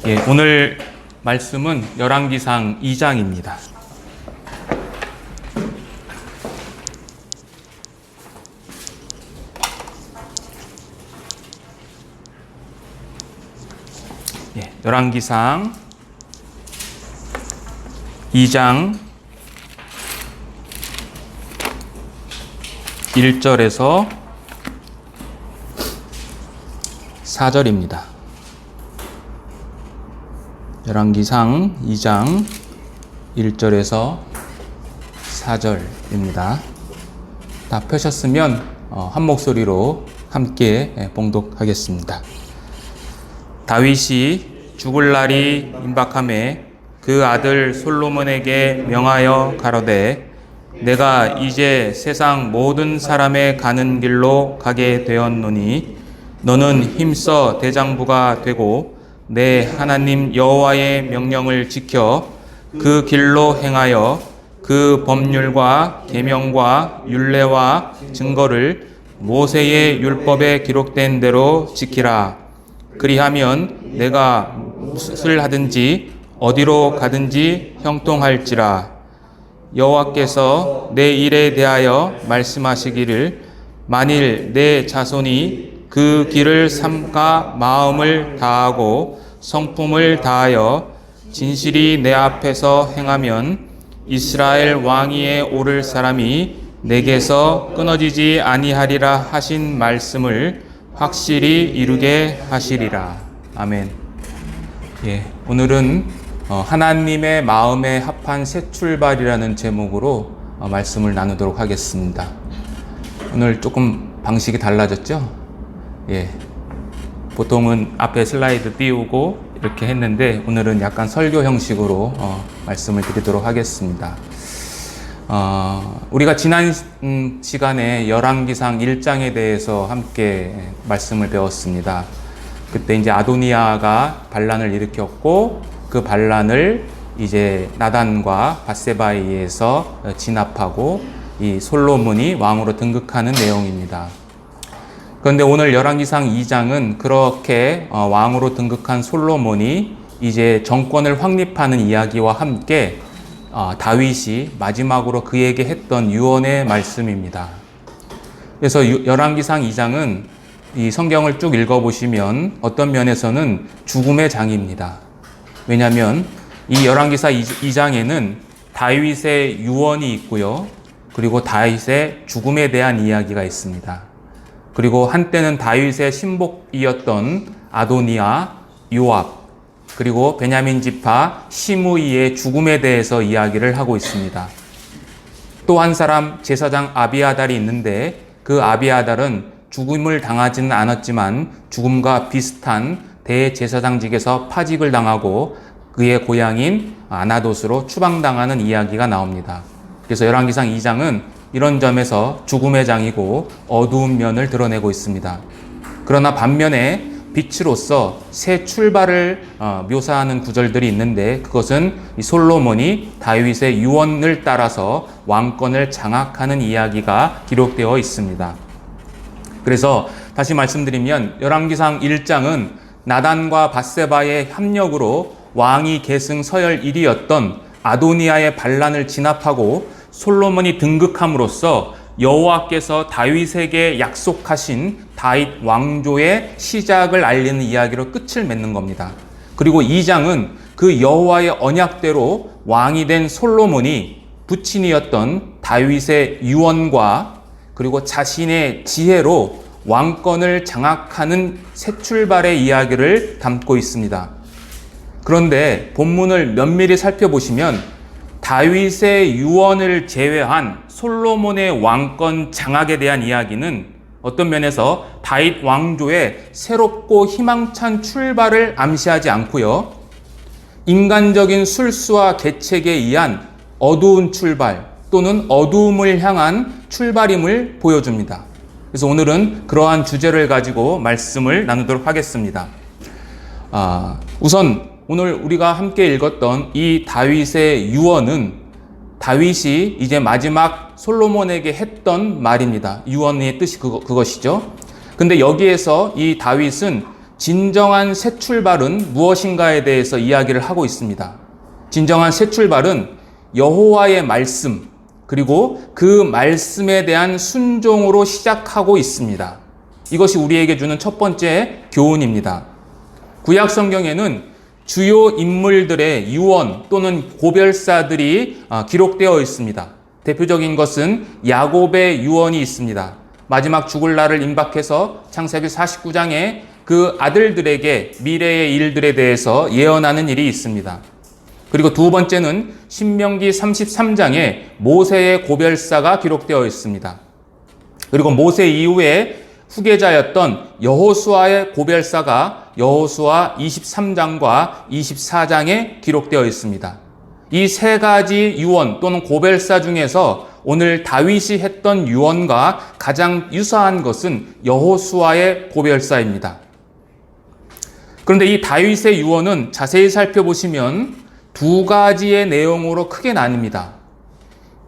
오늘 말씀은 열왕기상 2장입니다. 열왕기상 2장 1절에서 4절입니다. 열왕기상 2장 1절에서 4절입니다. 다 펴셨으면 한 목소리로 함께 봉독하겠습니다. 다윗이 죽을 날이 임박하매 그 아들 솔로몬에게 명하여 가로되 내가 이제 세상 모든 사람의 가는 길로 가게 되었노니 너는 힘써 대장부가 되고 내 하나님 여호와의 명령을 지켜 그 길로 행하여 그 법률과 계명과 율례와 증거를 모세의 율법에 기록된 대로 지키라. 그리하면 내가 무엇을 하든지 어디로 가든지 형통할지라. 여호와께서 내 일에 대하여 말씀하시기를 만일 내 자손이 그 길을 삼가 마음을 다하고 성품을 다하여 진실이 내 앞에서 행하면 이스라엘 왕위에 오를 사람이 내게서 끊어지지 아니하리라 하신 말씀을 확실히 이루게 하시리라. 아멘. 오늘은 하나님의 마음에 합한 새 출발이라는 제목으로 말씀을 나누도록 하겠습니다. 오늘 조금 방식이 달라졌죠? 보통은 앞에 슬라이드 띄우고 이렇게 했는데 오늘은 약간 설교 형식으로 말씀을 드리도록 하겠습니다. 우리가 지난 시간에 열왕기상 1장에 대해서 함께 말씀을 배웠습니다. 그때 이제 아도니아가 반란을 일으켰고 그 반란을 이제 나단과 밧세바에 의해서 진압하고 이 솔로몬이 왕으로 등극하는 내용입니다. 그런데 오늘 열왕기상 2장은 그렇게 왕으로 등극한 솔로몬이 이제 정권을 확립하는 이야기와 함께 다윗이 마지막으로 그에게 했던 유언의 말씀입니다. 그래서 열왕기상 2장은 이 성경을 쭉 읽어보시면 어떤 면에서는 죽음의 장입니다. 왜냐하면 이 열왕기상 2장에는 다윗의 유언이 있고요. 그리고 다윗의 죽음에 대한 이야기가 있습니다. 그리고 한때는 다윗의 신복이었던 아도니아, 요압, 그리고 베냐민 지파 시므이의 죽음에 대해서 이야기를 하고 있습니다. 또 한 사람 제사장 아비아달이 있는데 그 아비아달은 죽음을 당하지는 않았지만 죽음과 비슷한 대제사장직에서 파직을 당하고 그의 고향인 아나돗으로 추방당하는 이야기가 나옵니다. 그래서 열왕기상 2장은 이런 점에서 죽음의 장이고 어두운 면을 드러내고 있습니다. 그러나 반면에 빛으로서 새 출발을 묘사하는 구절들이 있는데 그것은 이 솔로몬이 다윗의 유언을 따라서 왕권을 장악하는 이야기가 기록되어 있습니다. 그래서 다시 말씀드리면 열왕기상 1장은 나단과 밧세바의 협력으로 왕위 계승 서열 1위였던 아도니아의 반란을 진압하고 솔로몬이 등극함으로써 여호와께서 다윗에게 약속하신 다윗 왕조의 시작을 알리는 이야기로 끝을 맺는 겁니다. 그리고 2장은 그 여호와의 언약대로 왕이 된 솔로몬이 부친이었던 다윗의 유언과 그리고 자신의 지혜로 왕권을 장악하는 새 출발의 이야기를 담고 있습니다. 그런데 본문을 면밀히 살펴보시면 다윗의 유언을 제외한 솔로몬의 왕권 장악에 대한 이야기는 어떤 면에서 다윗 왕조의 새롭고 희망찬 출발을 암시하지 않고요. 인간적인 술수와 계책에 의한 어두운 출발 또는 어두움을 향한 출발임을 보여줍니다. 그래서 오늘은 그러한 주제를 가지고 말씀을 나누도록 하겠습니다. 우선 오늘 우리가 함께 읽었던 이 다윗의 유언은 다윗이 이제 마지막 솔로몬에게 했던 말입니다. 유언의 뜻이 그것이죠. 근데 여기에서 이 다윗은 진정한 새 출발은 무엇인가에 대해서 이야기를 하고 있습니다. 진정한 새 출발은 여호와의 말씀, 그리고 그 말씀에 대한 순종으로 시작하고 있습니다. 이것이 우리에게 주는 첫 번째 교훈입니다. 구약 성경에는 주요 인물들의 유언 또는 고별사들이 기록되어 있습니다. 대표적인 것은 야곱의 유언이 있습니다. 마지막 죽을 날을 임박해서 창세기 49장에 그 아들들에게 미래의 일들에 대해서 예언하는 일이 있습니다. 그리고 두 번째는 신명기 33장에 모세의 고별사가 기록되어 있습니다. 그리고 모세 이후에 후계자였던 여호수아의 고별사가 여호수아 23장과 24장에 기록되어 있습니다. 이 세 가지 유언 또는 고별사 중에서 오늘 다윗이 했던 유언과 가장 유사한 것은 여호수아의 고별사입니다. 그런데 이 다윗의 유언은 자세히 살펴보시면 두 가지의 내용으로 크게 나뉩니다.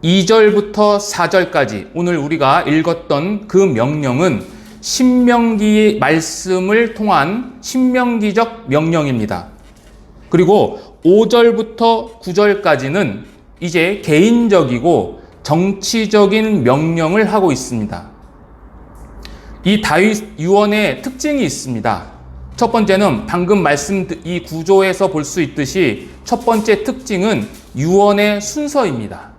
2절부터 4절까지 오늘 우리가 읽었던 그 명령은 신명기 말씀을 통한 신명기적 명령입니다. 그리고 5절부터 9절까지는 이제 개인적이고 정치적인 명령을 하고 있습니다. 이 다윗 유언의 특징이 있습니다. 첫 번째는 방금 이 구조에서 볼 수 있듯이 첫 번째 특징은 유언의 순서입니다.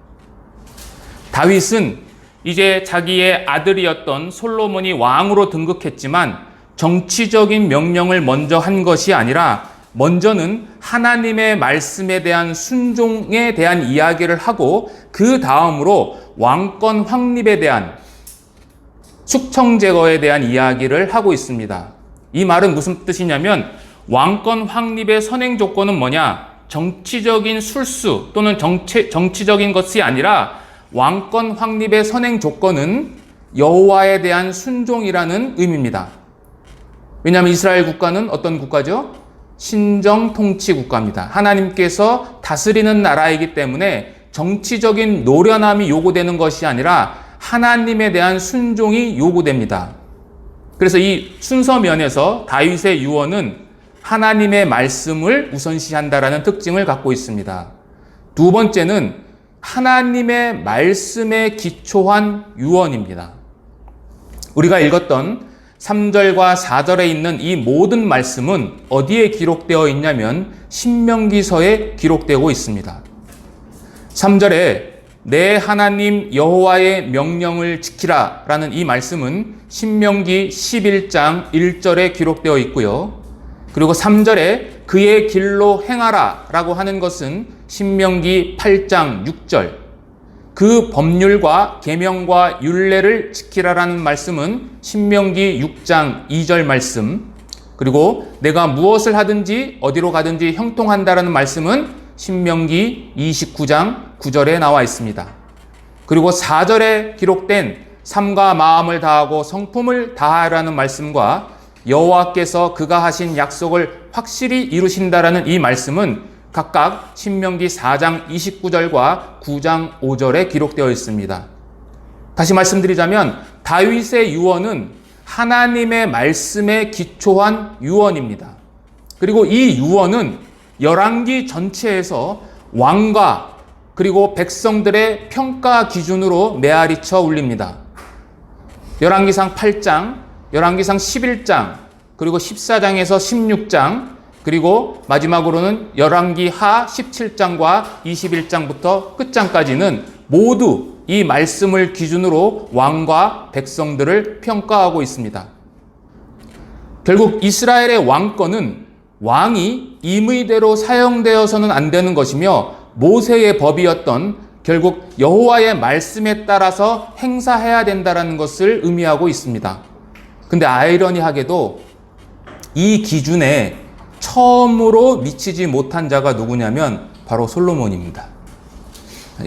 다윗은 이제 자기의 아들이었던 솔로몬이 왕으로 등극했지만 정치적인 명령을 먼저 한 것이 아니라 먼저는 하나님의 말씀에 대한 순종에 대한 이야기를 하고 그 다음으로 왕권 확립에 대한 숙청 제거에 대한 이야기를 하고 있습니다. 이 말은 무슨 뜻이냐면 왕권 확립의 선행 조건은 뭐냐? 정치적인 술수 또는 정치적인 것이 아니라 왕권 확립의 선행 조건은 여호와에 대한 순종이라는 의미입니다. 왜냐하면 이스라엘 국가는 어떤 국가죠? 신정 통치 국가입니다. 하나님께서 다스리는 나라이기 때문에 정치적인 노련함이 요구되는 것이 아니라 하나님에 대한 순종이 요구됩니다. 그래서 이 순서 면에서 다윗의 유언은 하나님의 말씀을 우선시한다라는 특징을 갖고 있습니다. 두 번째는 하나님의 말씀에 기초한 유언입니다. 우리가 읽었던 3절과 4절에 있는 이 모든 말씀은 어디에 기록되어 있냐면 신명기서에 기록되고 있습니다. 3절에 내 하나님 여호와의 명령을 지키라 라는 이 말씀은 신명기 11장 1절에 기록되어 있고요. 그리고 3절에 그의 길로 행하라 라고 하는 것은 신명기 8장 6절, 그 법률과 계명과 율례를 지키라라는 말씀은 신명기 6장 2절 말씀, 그리고 내가 무엇을 하든지 어디로 가든지 형통한다라는 말씀은 신명기 29장 9절에 나와 있습니다. 그리고 4절에 기록된 삶과 마음을 다하고 성품을 다하라는 말씀과 여호와께서 그가 하신 약속을 확실히 이루신다라는 이 말씀은 각각 신명기 4장 29절과 9장 5절에 기록되어 있습니다. 다시 말씀드리자면 다윗의 유언은 하나님의 말씀에 기초한 유언입니다. 그리고 이 유언은 열왕기 전체에서 왕과 그리고 백성들의 평가 기준으로 메아리쳐 울립니다. 열왕기상 8장, 열왕기상 11장, 그리고 14장에서 16장, 그리고 마지막으로는 열왕기 하 17장과 21장부터 끝장까지는 모두 이 말씀을 기준으로 왕과 백성들을 평가하고 있습니다. 결국 이스라엘의 왕권은 왕이 임의대로 사용되어서는 안 되는 것이며 모세의 법이었던 결국 여호와의 말씀에 따라서 행사해야 된다는 것을 의미하고 있습니다. 근데 아이러니하게도 이 기준에 처음으로 미치지 못한 자가 누구냐면 바로 솔로몬입니다.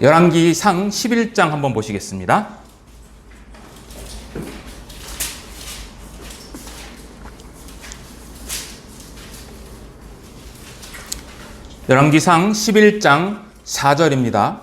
열왕기상 11장 한번 보시겠습니다. 열왕기상 11장 4절입니다.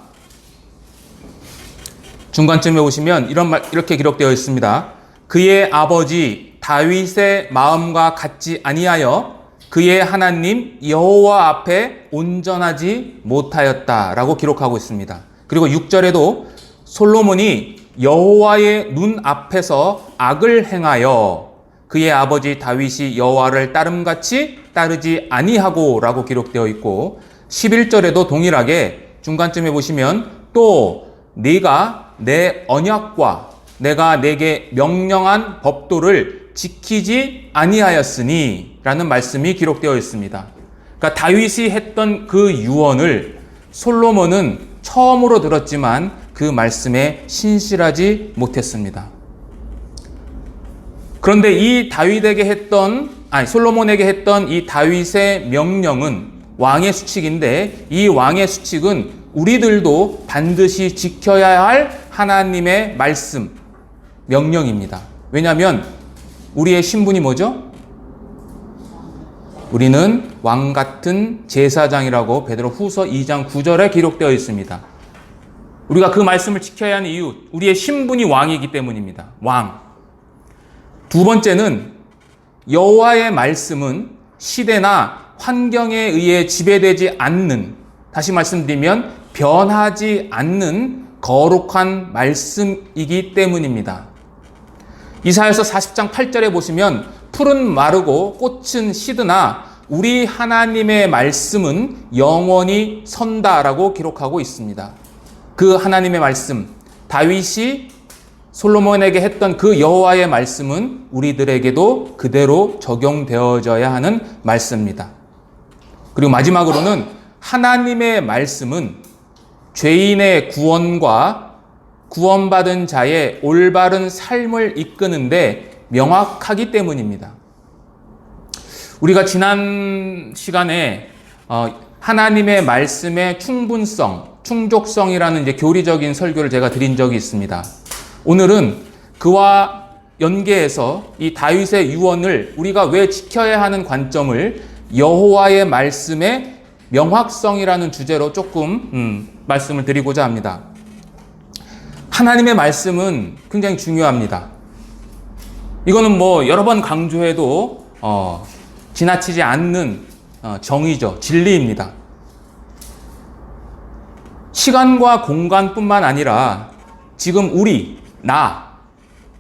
중간쯤에 보시면 이렇게 기록되어 있습니다. 그의 아버지 다윗의 마음과 같지 아니하여 그의 하나님 여호와 앞에 온전하지 못하였다라고 기록하고 있습니다. 그리고 6절에도 솔로몬이 여호와의 눈 앞에서 악을 행하여 그의 아버지 다윗이 여호와를 따름같이 따르지 아니하고라고 기록되어 있고 11절에도 동일하게 중간쯤에 보시면 또 네가 내 언약과 내가 내게 명령한 법도를 지키지 아니하였으니 라는 말씀이 기록되어 있습니다. 그러니까 다윗이 했던 그 유언을 솔로몬은 처음으로 들었지만 그 말씀에 신실하지 못했습니다. 그런데 이 솔로몬에게 했던 이 다윗의 명령은 왕의 수칙인데 이 왕의 수칙은 우리들도 반드시 지켜야 할 하나님의 말씀, 명령입니다. 왜냐하면 우리의 신분이 뭐죠? 우리는 왕 같은 제사장이라고 베드로후서 2장 9절에 기록되어 있습니다. 우리가 그 말씀을 지켜야 하는 이유, 우리의 신분이 왕이기 때문입니다. 왕. 두 번째는 여호와의 말씀은 시대나 환경에 의해 지배되지 않는, 다시 말씀드리면 변하지 않는 거룩한 말씀이기 때문입니다. 이사야서 40장 8절에 보시면 풀은 마르고 꽃은 시드나 우리 하나님의 말씀은 영원히 선다라고 기록하고 있습니다. 그 하나님의 말씀, 다윗이 솔로몬에게 했던 그 여호와의 말씀은 우리들에게도 그대로 적용되어져야 하는 말씀입니다. 그리고 마지막으로는 하나님의 말씀은 죄인의 구원과 구원받은 자의 올바른 삶을 이끄는데 명확하기 때문입니다. 우리가 지난 시간에 하나님의 말씀의 충분성, 충족성이라는 이제 교리적인 설교를 제가 드린 적이 있습니다. 오늘은 그와 연계해서 이 다윗의 유언을 우리가 왜 지켜야 하는 관점을 여호와의 말씀의 명확성이라는 주제로 조금 말씀을 드리고자 합니다. 하나님의 말씀은 굉장히 중요합니다. 이거는 뭐 여러 번 강조해도 지나치지 않는 정의죠. 진리입니다. 시간과 공간뿐만 아니라 지금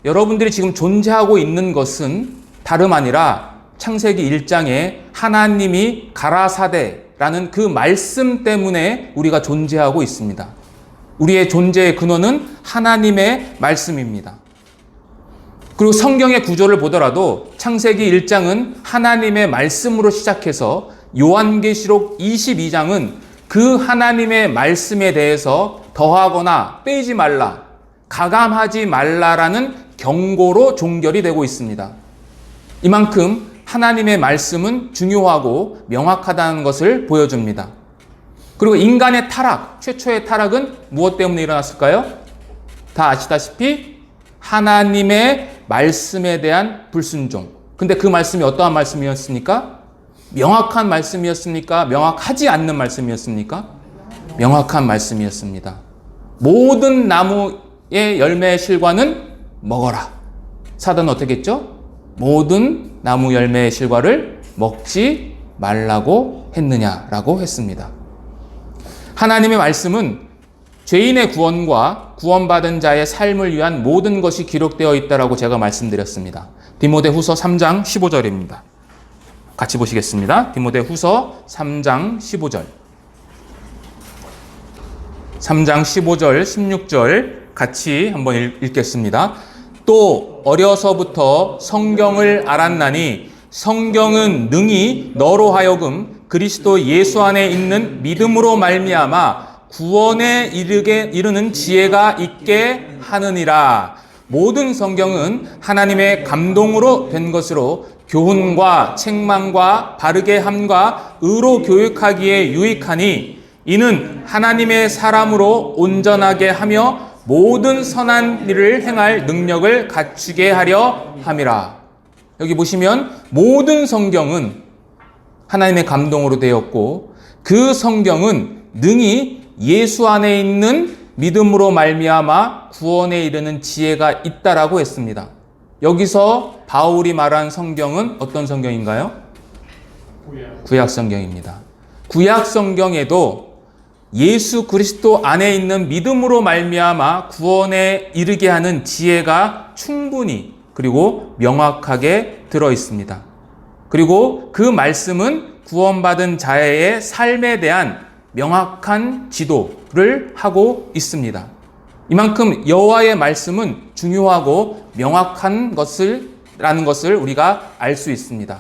여러분들이 지금 존재하고 있는 것은 다름 아니라 창세기 1장에 하나님이 가라사대라는 그 말씀 때문에 우리가 존재하고 있습니다. 우리의 존재의 근원은 하나님의 말씀입니다. 그리고 성경의 구조를 보더라도 창세기 1장은 하나님의 말씀으로 시작해서 요한계시록 22장은 그 하나님의 말씀에 대해서 더하거나 빼지 말라, 가감하지 말라라는 경고로 종결이 되고 있습니다. 이만큼 하나님의 말씀은 중요하고 명확하다는 것을 보여줍니다. 그리고 인간의 타락, 최초의 타락은 무엇 때문에 일어났을까요? 다 아시다시피 하나님의 말씀에 대한 불순종. 근데 그 말씀이 어떠한 말씀이었습니까? 명확한 말씀이었습니까? 명확하지 않는 말씀이었습니까? 명확한 말씀이었습니다. 모든 나무의 열매의 실과는 먹어라. 사단은 어떻게 했죠? 모든 나무 열매의 실과를 먹지 말라고 했느냐라고 했습니다. 하나님의 말씀은 죄인의 구원과 구원받은 자의 삶을 위한 모든 것이 기록되어 있다라고 제가 말씀드렸습니다. 디모데후서 3장 15절입니다. 같이 보시겠습니다. 디모데후서 3장 15절. 3장 15절, 16절 같이 한번 읽겠습니다. 또 어려서부터 성경을 알았나니 성경은 능히 너로 하여금 그리스도 예수 안에 있는 믿음으로 말미암아 구원에 이르는 지혜가 있게 하느니라. 모든 성경은 하나님의 감동으로 된 것으로 교훈과 책망과 바르게 함과 의로 교육하기에 유익하니 이는 하나님의 사람으로 온전하게 하며 모든 선한 일을 행할 능력을 갖추게 하려 함이라. 여기 보시면 모든 성경은 하나님의 감동으로 되었고 그 성경은 능히 예수 안에 있는 믿음으로 말미암아 구원에 이르는 지혜가 있다라고 했습니다. 여기서 바울이 말한 성경은 어떤 성경인가요? 구약 성경입니다. 구약 성경에도 예수 그리스도 안에 있는 믿음으로 말미암아 구원에 이르게 하는 지혜가 충분히 그리고 명확하게 들어 있습니다. 그리고 그 말씀은 구원받은 자의 삶에 대한 명확한 지도를 하고 있습니다. 이만큼 여호와의 말씀은 중요하고 명확한 것이라는 것을 우리가 알 수 있습니다.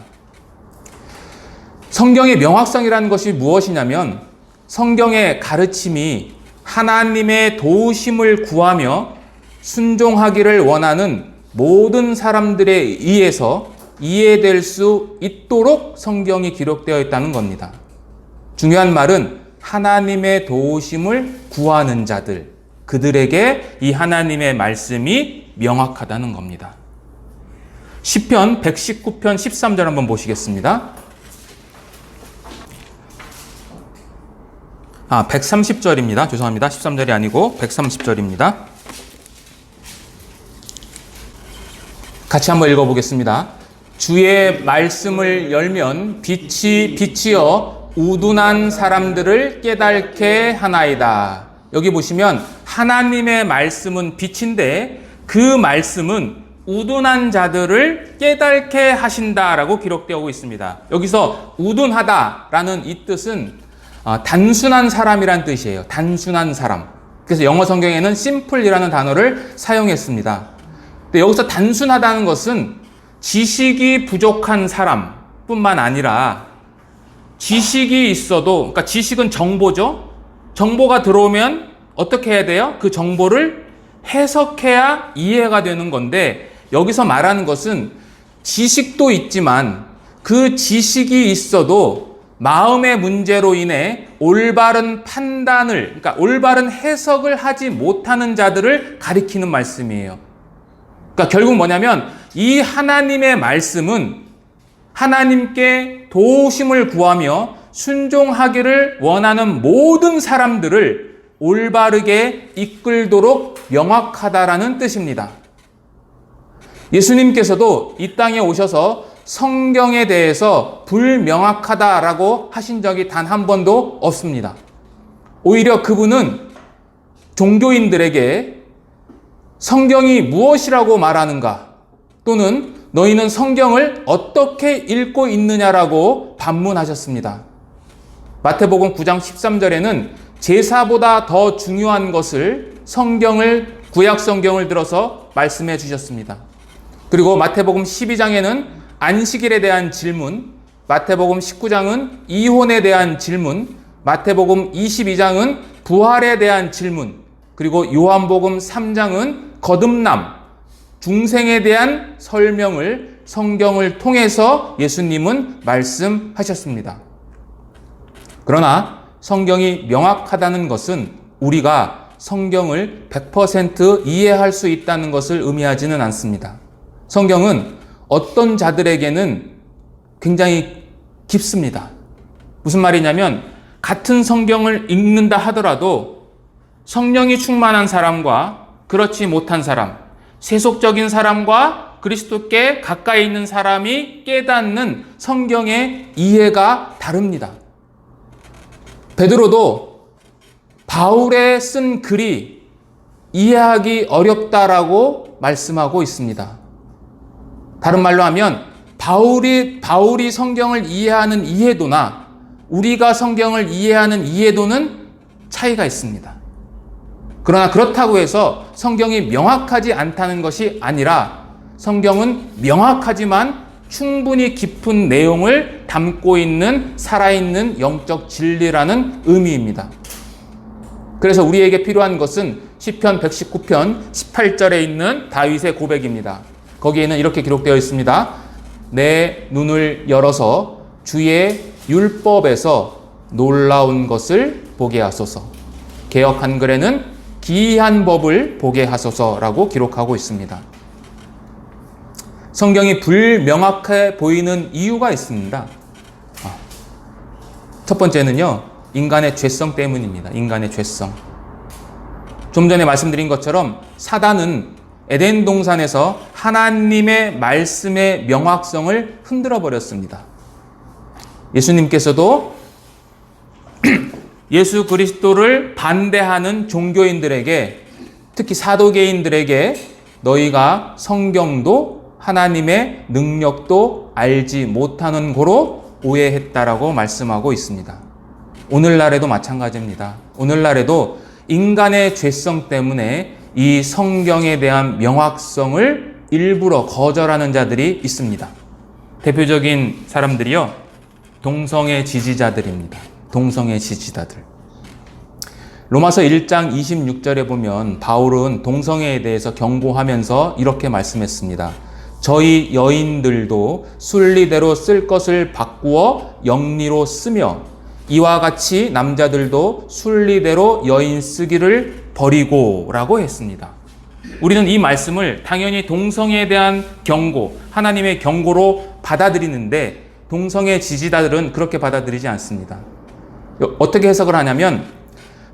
성경의 명확성이라는 것이 무엇이냐면 성경의 가르침이 하나님의 도우심을 구하며 순종하기를 원하는 모든 사람들에 의해서 이해될 수 있도록 성경이 기록되어 있다는 겁니다. 중요한 말은 하나님의 도우심을 구하는 자들, 그들에게 이 하나님의 말씀이 명확하다는 겁니다. 시편 119편 13절 한번 보시겠습니다. 130절입니다. 죄송합니다. 13절이 아니고 130절입니다. 같이 한번 읽어보겠습니다. 주의 말씀을 열면 빛이 비치어 우둔한 사람들을 깨닫게 하나이다. 여기 보시면 하나님의 말씀은 빛인데 그 말씀은 우둔한 자들을 깨닫게 하신다라고 기록되어 있습니다. 여기서 우둔하다라는 이 뜻은 단순한 사람이란 뜻이에요. 단순한 사람. 그래서 영어 성경에는 simple이라는 단어를 사용했습니다. 근데 여기서 단순하다는 것은 지식이 부족한 사람뿐만 아니라 지식이 있어도, 그러니까 지식은 정보죠. 정보가 들어오면 어떻게 해야 돼요? 그 정보를 해석해야 이해가 되는 건데 여기서 말하는 것은 지식도 있지만 그 지식이 있어도 마음의 문제로 인해 올바른 판단을, 그러니까 올바른 해석을 하지 못하는 자들을 가리키는 말씀이에요. 그러니까 결국 뭐냐면 이 하나님의 말씀은 하나님께 도우심을 구하며 순종하기를 원하는 모든 사람들을 올바르게 이끌도록 명확하다라는 뜻입니다. 예수님께서도 이 땅에 오셔서 성경에 대해서 불명확하다라고 하신 적이 단 한 번도 없습니다. 오히려 그분은 종교인들에게 성경이 무엇이라고 말하는가 또는 너희는 성경을 어떻게 읽고 있느냐라고 반문하셨습니다. 마태복음 9장 13절에는 제사보다 더 중요한 것을 구약 성경을 들어서 말씀해 주셨습니다. 그리고 마태복음 12장에는 안식일에 대한 질문, 마태복음 19장은 이혼에 대한 질문, 마태복음 22장은 부활에 대한 질문, 그리고 요한복음 3장은 거듭남, 중생에 대한 설명을 성경을 통해서 예수님은 말씀하셨습니다. 그러나 성경이 명확하다는 것은 우리가 성경을 100% 이해할 수 있다는 것을 의미하지는 않습니다. 성경은 어떤 자들에게는 굉장히 깊습니다. 무슨 말이냐면 같은 성경을 읽는다 하더라도 성령이 충만한 사람과 그렇지 못한 사람, 세속적인 사람과 그리스도께 가까이 있는 사람이 깨닫는 성경의 이해가 다릅니다. 베드로도 바울의 쓴 글이 이해하기 어렵다라고 말씀하고 있습니다. 다른 말로 하면 바울이 성경을 이해하는 이해도나 우리가 성경을 이해하는 이해도는 차이가 있습니다. 그러나 그렇다고 해서 성경이 명확하지 않다는 것이 아니라 성경은 명확하지만 충분히 깊은 내용을 담고 있는 살아있는 영적 진리라는 의미입니다. 그래서 우리에게 필요한 것은 시편 119편 18절에 있는 다윗의 고백입니다. 거기에는 이렇게 기록되어 있습니다. 내 눈을 열어서 주의 율법에서 놀라운 것을 보게 하소서. 개역 한글에는 기이한 법을 보게 하소서라고 기록하고 있습니다. 성경이 불명확해 보이는 이유가 있습니다. 첫 번째는요, 인간의 죄성 때문입니다. 인간의 죄성. 좀 전에 말씀드린 것처럼 사단은 에덴 동산에서 하나님의 말씀의 명확성을 흔들어 버렸습니다. 예수님께서도 예수 그리스도를 반대하는 종교인들에게, 특히 사도계인들에게 너희가 성경도 하나님의 능력도 알지 못하는 고로 오해했다라고 말씀하고 있습니다. 오늘날에도 마찬가지입니다. 오늘날에도 인간의 죄성 때문에 이 성경에 대한 명확성을 일부러 거절하는 자들이 있습니다. 대표적인 사람들이요, 동성애 지지자들입니다. 동성애 지지자들. 로마서 1장 26절에 보면 바울은 동성애에 대해서 경고하면서 이렇게 말씀했습니다. 저희 여인들도 순리대로 쓸 것을 바꾸어 영리로 쓰며 이와 같이 남자들도 순리대로 여인 쓰기를 버리고 라고 했습니다. 우리는 이 말씀을 당연히 동성애에 대한 경고, 하나님의 경고로 받아들이는데 동성애 지지자들은 그렇게 받아들이지 않습니다. 어떻게 해석을 하냐면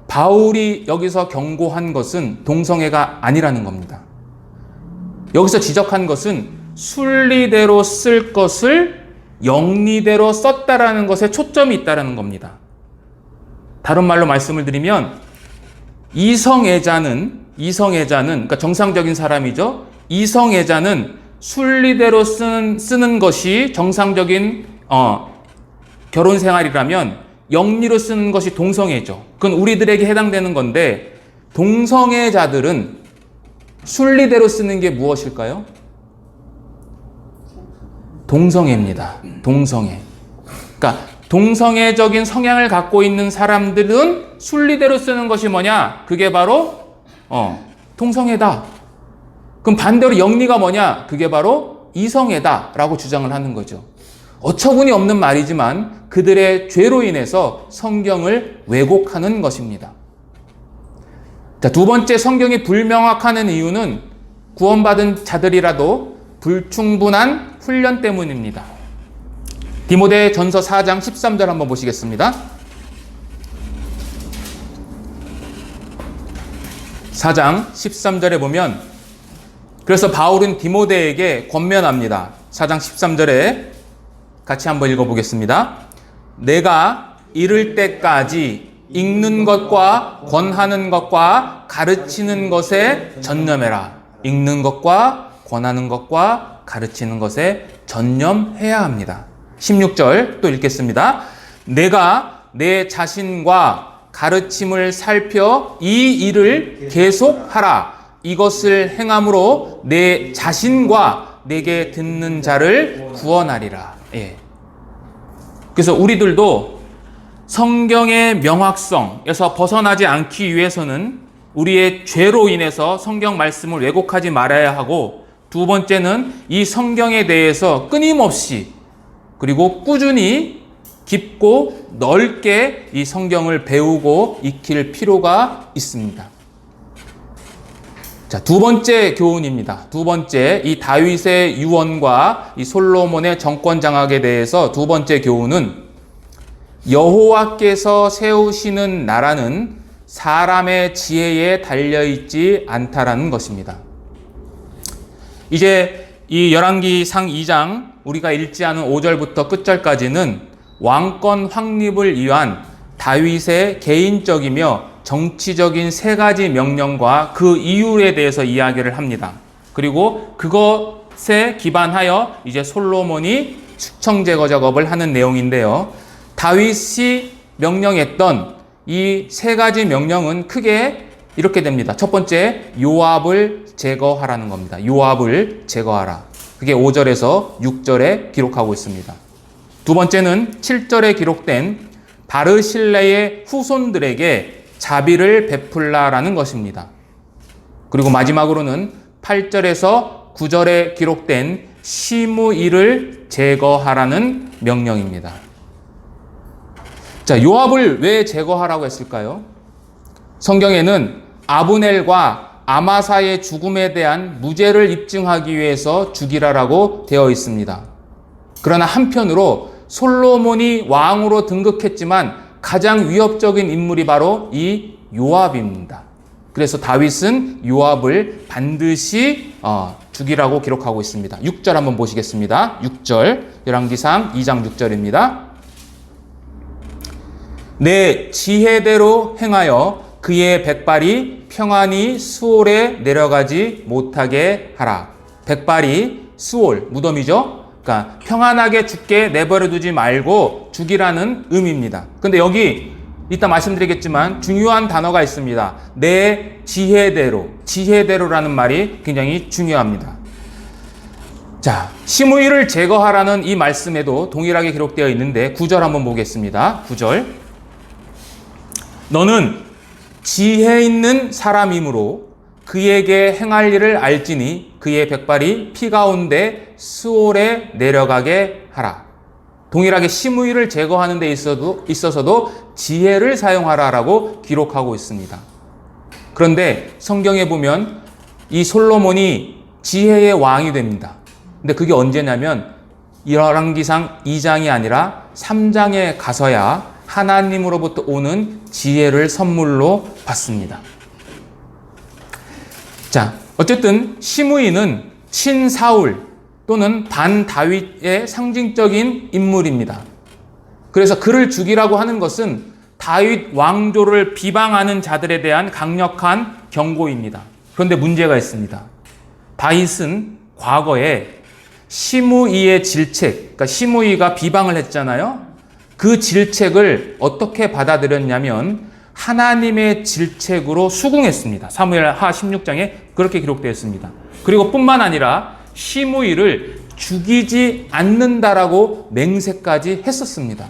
바울이 여기서 경고한 것은 동성애가 아니라는 겁니다. 여기서 지적한 것은 순리대로 쓸 것을 영리대로 썼다라는 것에 초점이 있다라는 겁니다. 다른 말로 말씀을 드리면 이성애자는 그러니까 정상적인 사람이죠. 이성애자는 순리대로 쓰는 것이 정상적인 결혼 생활이라면 영리로 쓰는 것이 동성애죠. 그건 우리들에게 해당되는 건데 동성애자들은 순리대로 쓰는 게 무엇일까요? 동성애입니다. 동성애. 그러니까 동성애적인 성향을 갖고 있는 사람들은 순리대로 쓰는 것이 뭐냐? 그게 바로 동성애다. 그럼 반대로 영리가 뭐냐? 그게 바로 이성애다라고 주장을 하는 거죠. 어처구니 없는 말이지만 그들의 죄로 인해서 성경을 왜곡하는 것입니다. 자, 두 번째, 성경이 불명확하는 이유는 구원받은 자들이라도 불충분한 훈련 때문입니다. 디모데 전서 4장 13절 한번 보시겠습니다. 4장 13절에 보면 그래서 바울은 디모데에게 권면합니다. 4장 13절에 같이 한번 읽어보겠습니다. 내가 이를 때까지 읽는 것과 권하는 것과 가르치는 것에 전념해라. 읽는 것과 권하는 것과 가르치는 것에 전념해야 합니다. 16절 또 읽겠습니다. 내가 내 자신과 가르침을 살펴 이 일을 계속하라. 이것을 행함으로 내 자신과 내게 듣는 자를 구원하리라. 예. 그래서 우리들도 성경의 명확성에서 벗어나지 않기 위해서는 우리의 죄로 인해서 성경 말씀을 왜곡하지 말아야 하고, 두 번째는 이 성경에 대해서 끊임없이 그리고 꾸준히 깊고 넓게 이 성경을 배우고 익힐 필요가 있습니다. 자, 두 번째 교훈입니다. 두 번째, 이 다윗의 유언과 이 솔로몬의 정권 장악에 대해서 두 번째 교훈은 여호와께서 세우시는 나라는 사람의 지혜에 달려있지 않다라는 것입니다. 이제 이 열왕기상 2장 우리가 읽지 않은 5절부터 끝절까지는 왕권 확립을 위한 다윗의 개인적이며 정치적인 세 가지 명령과 그 이유에 대해서 이야기를 합니다. 그리고 그것에 기반하여 이제 솔로몬이 숙청 제거 작업을 하는 내용인데요. 다윗이 명령했던 이 세 가지 명령은 크게 이렇게 됩니다. 첫 번째, 요압을 제거하라는 겁니다. 요압을 제거하라. 그게 5절에서 6절에 기록하고 있습니다. 두 번째는 7절에 기록된 바르실레의 후손들에게 자비를 베풀라라는 것입니다. 그리고 마지막으로는 8절에서 9절에 기록된 시므이를 제거하라는 명령입니다. 자, 요압을 왜 제거하라고 했을까요? 성경에는 아브넬과 아마사의 죽음에 대한 무죄를 입증하기 위해서 죽이라라고 되어 있습니다. 그러나 한편으로 솔로몬이 왕으로 등극했지만 가장 위협적인 인물이 바로 이 요압입니다. 그래서 다윗은 요압을 반드시 죽이라고 기록하고 있습니다. 6절 한번 보시겠습니다. 6절, 열왕기상 2장 6절입니다. 내 지혜대로 행하여 그의 백발이 평안히 수올에 내려가지 못하게 하라. 백발이 수올, 무덤이죠. 그러니까 평안하게 죽게 내버려 두지 말고 죽이라는 의미입니다. 근데 여기 이따 말씀드리겠지만 중요한 단어가 있습니다. 내 지혜대로, 지혜대로라는 말이 굉장히 중요합니다. 자, 시므이를 제거하라는 이 말씀에도 동일하게 기록되어 있는데 9절 한번 보겠습니다. 9절. 너는 지혜 있는 사람이므로 그에게 행할 일을 알지니 그의 백발이 피 가운데 수올에 내려가게 하라. 동일하게 시므이를 제거하는 데 있어서도 지혜를 사용하라라고 기록하고 있습니다. 그런데 성경에 보면 이 솔로몬이 지혜의 왕이 됩니다. 근데 그게 언제냐면 열왕기상 2장이 아니라 3장에 가서야 하나님으로부터 오는 지혜를 선물로 받습니다. 자, 어쨌든 시므이는 친사울 또는 반다윗의 상징적인 인물입니다. 그래서 그를 죽이라고 하는 것은 다윗 왕조를 비방하는 자들에 대한 강력한 경고입니다. 그런데 문제가 있습니다. 다윗은 과거에 시므이의 질책, 그러니까 시므이가 비방을 했잖아요. 그 질책을 어떻게 받아들였냐면 하나님의 질책으로 수긍했습니다. 사무엘하 16장에 그렇게 기록되어 있습니다. 그리고 뿐만 아니라 시므이를 죽이지 않는다라고 맹세까지 했었습니다.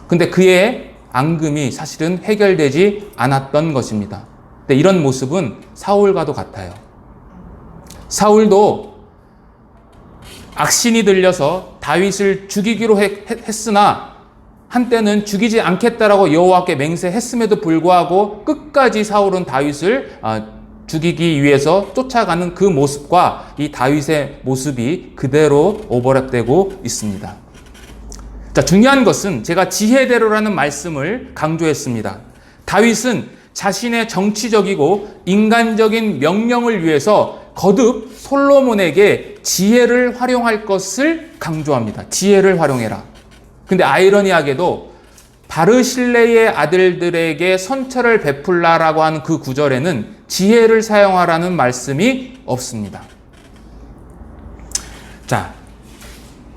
근데 그의 앙금이 사실은 해결되지 않았던 것입니다. 근데 이런 모습은 사울과도 같아요. 사울도 악신이 들려서 다윗을 죽이기로 했으나 한때는 죽이지 않겠다라고 여호와께 맹세했음에도 불구하고 끝까지 사울은 다윗을 죽이기 위해서 쫓아가는 그 모습과 이 다윗의 모습이 그대로 오버랩되고 있습니다. 자, 중요한 것은 제가 지혜대로라는 말씀을 강조했습니다. 다윗은 자신의 정치적이고 인간적인 명령을 위해서 거듭 솔로몬에게 지혜를 활용할 것을 강조합니다. 지혜를 활용해라. 근데 아이러니하게도 바르실레의 아들들에게 선처를 베풀라라고 하는 그 구절에는 지혜를 사용하라는 말씀이 없습니다. 자,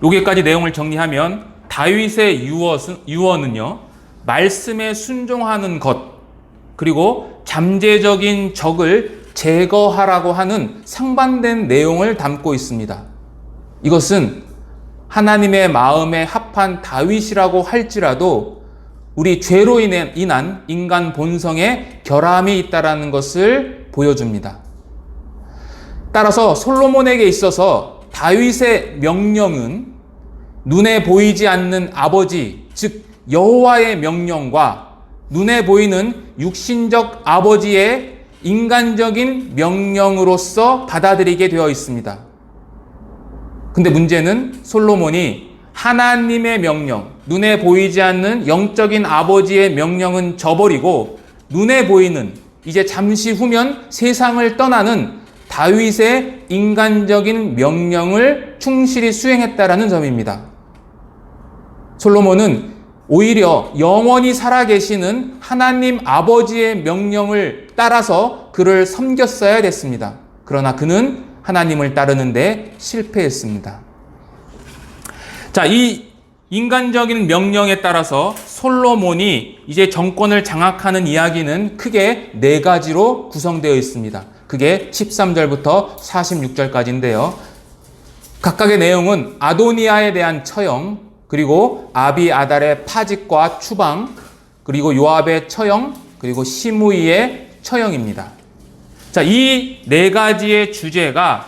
여기까지 내용을 정리하면 다윗의 유언은요, 말씀에 순종하는 것, 그리고 잠재적인 적을 제거하라고 하는 상반된 내용을 담고 있습니다. 이것은 하나님의 마음에 합한 다윗이라고 할지라도 우리 죄로 인한 인간 본성에 결함이 있다는 것을 보여줍니다. 따라서 솔로몬에게 있어서 다윗의 명령은 눈에 보이지 않는 아버지, 즉 여호와의 명령과 눈에 보이는 육신적 아버지의 인간적인 명령으로서 받아들이게 되어 있습니다. 근데 문제는 솔로몬이 하나님의 명령, 눈에 보이지 않는 영적인 아버지의 명령은 저버리고 눈에 보이는, 이제 잠시 후면 세상을 떠나는 다윗의 인간적인 명령을 충실히 수행했다라는 점입니다. 솔로몬은 오히려 영원히 살아계시는 하나님 아버지의 명령을 따라서 그를 섬겼어야 됐습니다. 그러나 그는 하나님을 따르는데 실패했습니다. 자, 이 인간적인 명령에 따라서 솔로몬이 이제 정권을 장악하는 이야기는 크게 4가지로 구성되어 있습니다. 그게 13절부터 46절까지인데요. 각각의 내용은 아도니아에 대한 처형, 그리고 아비아달의 파직과 추방, 그리고 요압의 처형, 그리고 시므이의 처형입니다. 자, 이 4가지의 주제가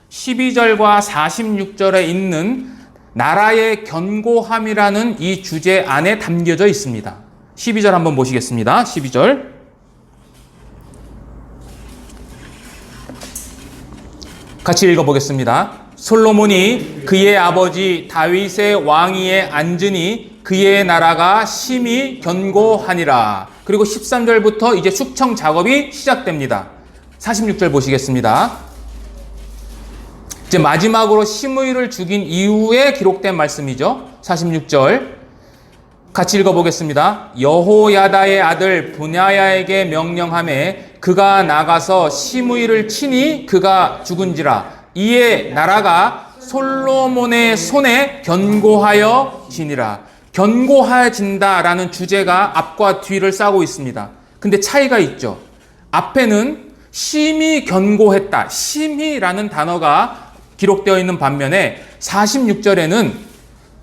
12절과 46절에 있는 나라의 견고함이라는 이 주제 안에 담겨져 있습니다. 12절 한번 보시겠습니다. 12절. 같이 읽어보겠습니다. 솔로몬이 그의 아버지 다윗의 왕위에 앉으니 그의 나라가 심히 견고하니라. 그리고 13절부터 이제 숙청 작업이 시작됩니다. 46절 보시겠습니다. 이제 마지막으로 시므이를 죽인 이후에 기록된 말씀이죠. 46절 같이 읽어보겠습니다. 여호야다의 아들 분야야에게 명령하매 그가 나가서 시므이를 치니 그가 죽은지라. 이에 나라가 솔로몬의 손에 견고하여 지니라. 견고해진다라는 주제가 앞과 뒤를 싸고 있습니다. 근데 차이가 있죠. 앞에는 심히 견고했다. 심히라는 단어가 기록되어 있는 반면에 46절에는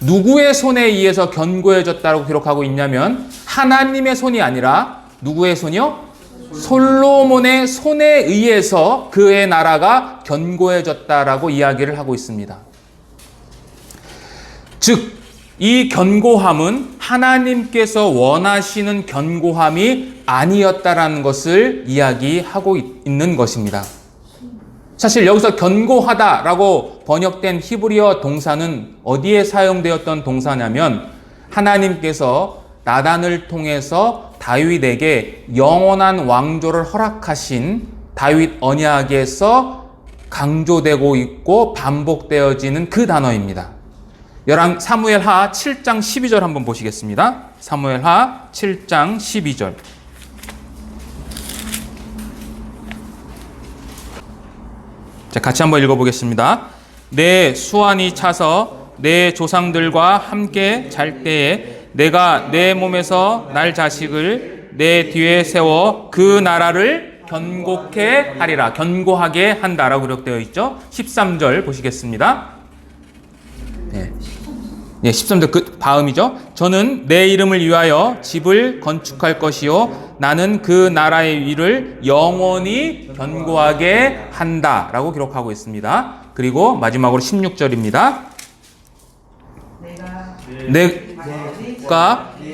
누구의 손에 의해서 견고해졌다고 기록하고 있냐면 하나님의 손이 아니라 누구의 손이요? 솔로몬의 손에 의해서 그의 나라가 견고해졌다라고 이야기를 하고 있습니다. 즉, 이 견고함은 하나님께서 원하시는 견고함이 아니었다라는 것을 이야기하고 있는 것입니다. 사실 여기서 견고하다라고 번역된 히브리어 동사는 어디에 사용되었던 동사냐면 하나님께서 나단을 통해서 다윗에게 영원한 왕조를 허락하신 다윗 언약에서 강조되고 있고 반복되어지는 그 단어입니다. 사무엘하 7장 12절 한번 보시겠습니다. 사무엘하 7장 12절. 자, 같이 한번 읽어보겠습니다. 내 수완이 차서 내 조상들과 함께 잘 때에 내가 내 몸에서 날 자식을 내 뒤에 세워 그 나라를 견고케 하리라. 견고하게 한다라고 기록되어 있죠. 13절 보시겠습니다. 네, 13절 그 다음이죠. 저는 내 이름을 위하여 집을 건축할 것이요 나는 그 나라의 위를 영원히 견고하게 한다라고 기록하고 있습니다. 그리고 마지막으로 16절입니다.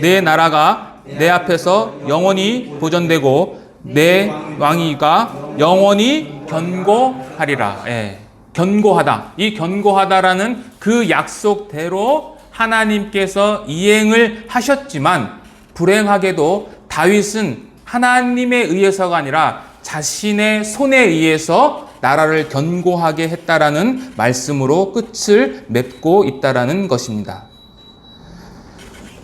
내 나라가 내 앞에서 영원히 보존되고 내 왕위가 영원히 견고하리라. 예, 견고하다. 이 견고하다라는 그 약속대로 하나님께서 이행을 하셨지만 불행하게도 다윗은 하나님에 의해서가 아니라 자신의 손에 의해서 나라를 견고하게 했다라는 말씀으로 끝을 맺고 있다라는 것입니다.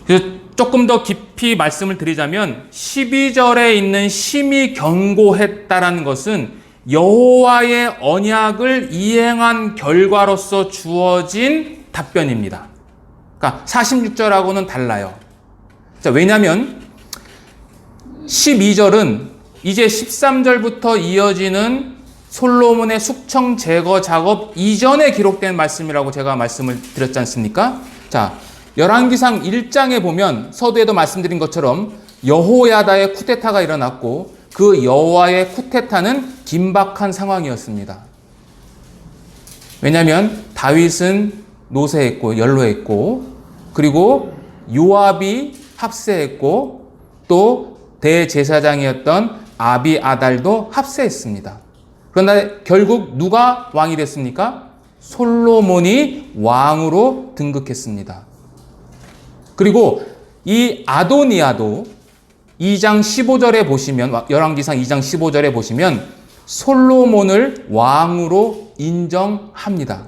그래서 조금 더 깊이 말씀을 드리자면 12절에 있는 심히 견고했다라는 것은 여호와의 언약을 이행한 결과로서 주어진 답변입니다. 그러니까 46절하고는 달라요. 자, 왜냐하면 12절은 이제 13절부터 이어지는 솔로몬의 숙청 제거 작업 이전에 기록된 말씀이라고 제가 말씀을 드렸지 않습니까? 자, 열왕기상 1장에 보면 서두에도 말씀드린 것처럼 여호야다의 쿠데타가 일어났고 그 여호와의 쿠데타는 긴박한 상황이었습니다. 왜냐하면 다윗은 노새했고 연로했고 그리고 요압이 합세했고 또 대제사장이었던 아비아달도 합세했습니다. 그러나 결국 누가 왕이 됐습니까? 솔로몬이 왕으로 등극했습니다. 그리고 이 아도니아도 2장 15절에 보시면 열왕기상 2장 15절에 보시면 솔로몬을 왕으로 인정합니다.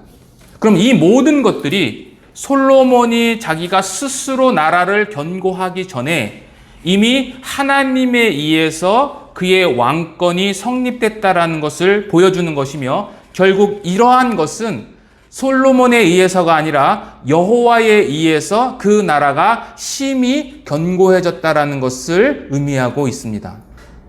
그럼 이 모든 것들이 솔로몬이 자기가 스스로 나라를 견고하기 전에 이미 하나님에 의해서 그의 왕권이 성립됐다라는 것을 보여주는 것이며 결국 이러한 것은 솔로몬에 의해서가 아니라 여호와에 의해서 그 나라가 심히 견고해졌다라는 것을 의미하고 있습니다.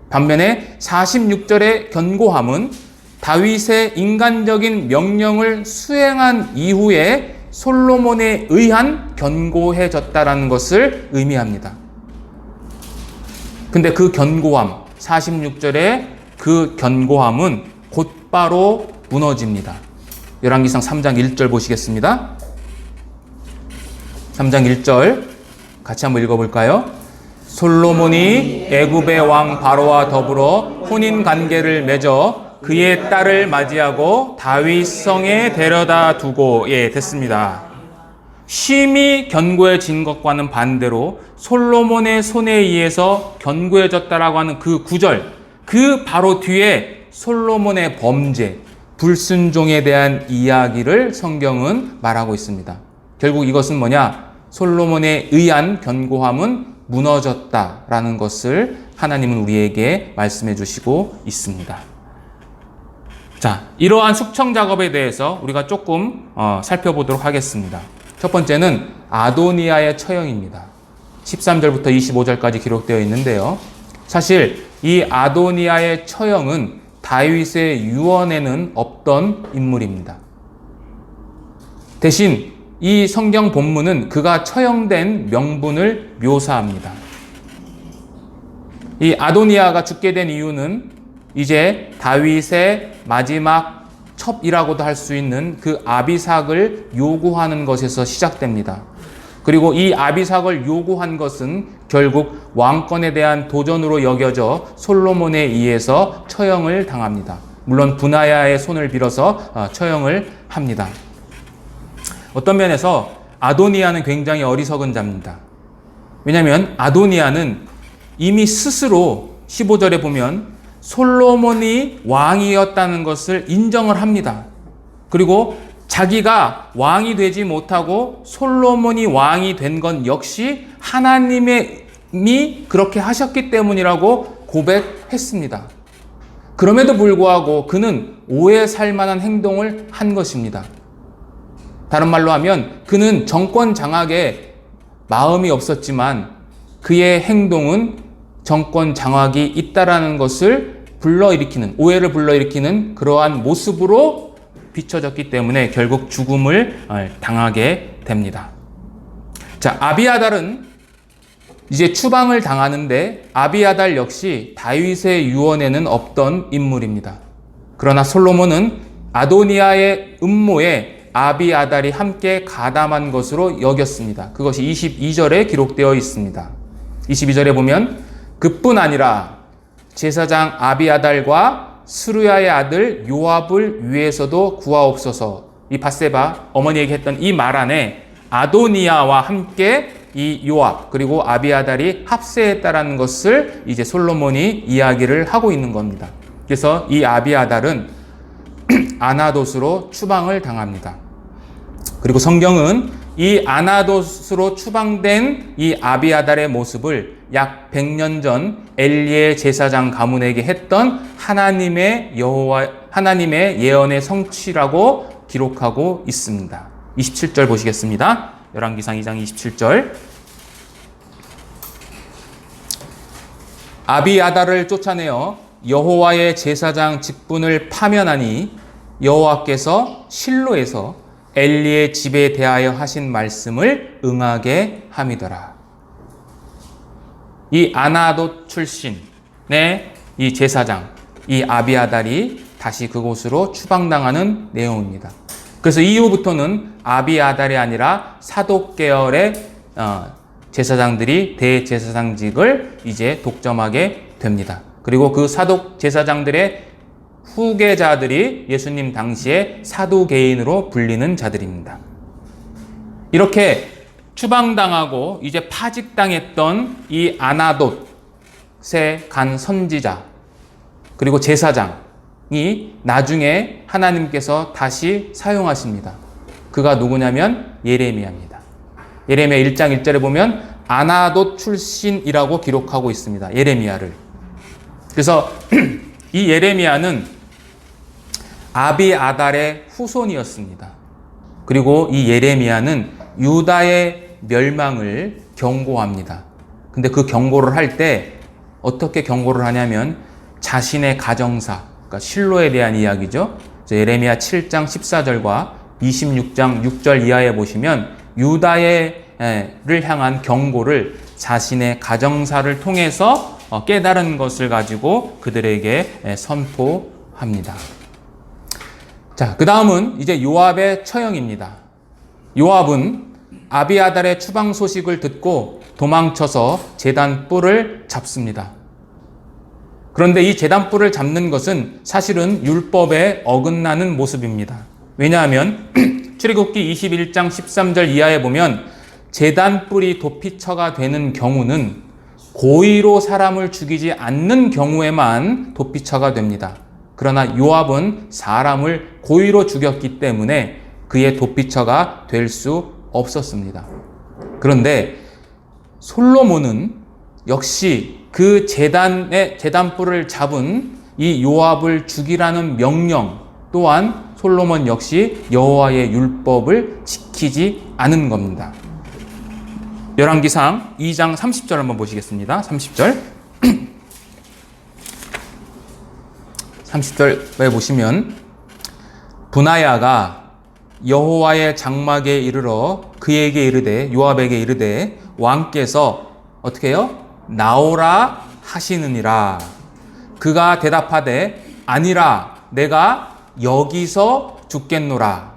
반면에 46절의 견고함은 다윗의 인간적인 명령을 수행한 이후에 솔로몬에 의한 견고해졌다라는 것을 의미합니다. 근데 그 견고함, 46절의 그 견고함은 곧바로 무너집니다. 열왕기상 3장 1절 보시겠습니다. 3장 1절 같이 한번 읽어볼까요? 솔로몬이 애굽의 왕 바로와 더불어 혼인 관계를 맺어 그의 딸을 맞이하고 다윗성에 데려다 두고, 예, 됐습니다. 심히 견고해진 것과는 반대로 솔로몬의 손에 의해서 견고해졌다라고 하는 그 구절, 그 바로 뒤에 솔로몬의 범죄, 불순종에 대한 이야기를 성경은 말하고 있습니다. 결국 이것은 뭐냐? 솔로몬에 의한 견고함은 무너졌다라는 것을 하나님은 우리에게 말씀해 주시고 있습니다. 자, 이러한 숙청 작업에 대해서 우리가 조금 살펴보도록 하겠습니다. 첫 번째는 아도니아의 처형입니다. 13절부터 25절까지 기록되어 있는데요. 사실 이 아도니아의 처형은 다윗의 유언에는 없던 인물입니다. 대신 이 성경 본문은 그가 처형된 명분을 묘사합니다. 이 아도니아가 죽게 된 이유는 이제 다윗의 마지막 첩이라고도 할 수 있는 그 아비삭을 요구하는 것에서 시작됩니다. 그리고 이 아비삭을 요구한 것은 결국 왕권에 대한 도전으로 여겨져 솔로몬에 의해서 처형을 당합니다. 물론 분하야의 손을 빌어서 처형을 합니다. 어떤 면에서 아도니아는 굉장히 어리석은 자입니다. 왜냐하면 아도니아는 이미 스스로 15절에 보면 솔로몬이 왕이었다는 것을 인정을 합니다. 그리고 자기가 왕이 되지 못하고 솔로몬이 왕이 된 건 역시 하나님이 그렇게 하셨기 때문이라고 고백했습니다. 그럼에도 불구하고 그는 오해 살 만한 행동을 한 것입니다. 다른 말로 하면 그는 정권 장악에 마음이 없었지만 그의 행동은 정권 장악이 있다라는 것을 불러일으키는, 오해를 불러일으키는 그러한 모습으로 비춰졌기 때문에 결국 죽음을 당하게 됩니다. 자, 아비아달은 이제 추방을 당하는데 아비아달 역시 다윗의 유언에는 없던 인물입니다. 그러나 솔로몬은 아도니아의 음모에 아비아달이 함께 가담한 것으로 여겼습니다. 그것이 22절에 기록되어 있습니다. 22절에 보면 그뿐 아니라 제사장 아비아달과 스루야의 아들 요압을 위해서도 구하옵소서. 이 밧세바 어머니에게 했던 이 말 안에 아도니아와 함께 이 요압 그리고 아비아달이 합세했다라는 것을 이제 솔로몬이 이야기를 하고 있는 겁니다. 그래서 이 아비아달은 아나돗으로 추방을 당합니다. 그리고 성경은 이 아나돗으로 추방된 이 아비아달의 모습을 약 100년 전 엘리의 제사장 가문에게 했던 하나님의 예언의 성취라고 기록하고 있습니다. 27절 보시겠습니다. 열왕기상 2장 27절. 아비아달을 쫓아내어 여호와의 제사장 직분을 파면하니 여호와께서 실로에서 엘리의 집에 대하여 하신 말씀을 응하게 함이더라. 이 아나돗 출신의 이 제사장, 이 아비아달이 다시 그곳으로 추방당하는 내용입니다. 그래서 이후부터는 아비아달이 아니라 사독 계열의 제사장들이 대제사장직을 이제 독점하게 됩니다. 그리고 그 사독 제사장들의 후계자들이 예수님 당시에 사두개인으로 불리는 자들입니다. 이렇게 추방당하고 이제 파직당했던 이 아나돗의 간 선지자 그리고 제사장이 나중에 하나님께서 다시 사용하십니다. 그가 누구냐면 예레미야입니다. 예레미야 1장 1절에 보면 아나돗 출신이라고 기록하고 있습니다. 예레미야를. 그래서 이 예레미야는 아비아달의 후손이었습니다. 그리고 이 예레미야는 유다의 멸망을 경고합니다. 근데 그 경고를 할 때 어떻게 경고를 하냐면 자신의 가정사, 그러니까 실로에 대한 이야기죠. 예레미야 7장 14절과 26장 6절 이하에 보시면 유다를 향한 경고를 자신의 가정사를 통해서 깨달은 것을 가지고 그들에게 선포합니다. 자, 그 다음은 이제 요압의 처형입니다. 요압은 아비아달의 추방 소식을 듣고 도망쳐서 제단 뿔을 잡습니다. 그런데 이 제단뿔을 잡는 것은 사실은 율법에 어긋나는 모습입니다. 왜냐하면 출애굽기 21장 13절 이하에 보면 제단뿔이 도피처가 되는 경우는 고의로 사람을 죽이지 않는 경우에만 도피처가 됩니다. 그러나 요압은 사람을 고의로 죽였기 때문에 그의 도피처가 될 수 없었습니다. 그런데 솔로몬은 역시 그 제단뿔을 잡은 이 요압을 죽이라는 명령 또한 솔로몬 역시 여호와의 율법을 지키지 않은 겁니다. 열왕기상 2장 30절 한번 보시겠습니다. 30절 30절에 보시면 브나야가 여호와의 장막에 이르러 그에게 이르되 요압에게 이르되 왕께서 어떻게 해요? 나오라 하시느니라. 그가 대답하되 아니라 내가 여기서 죽겠노라.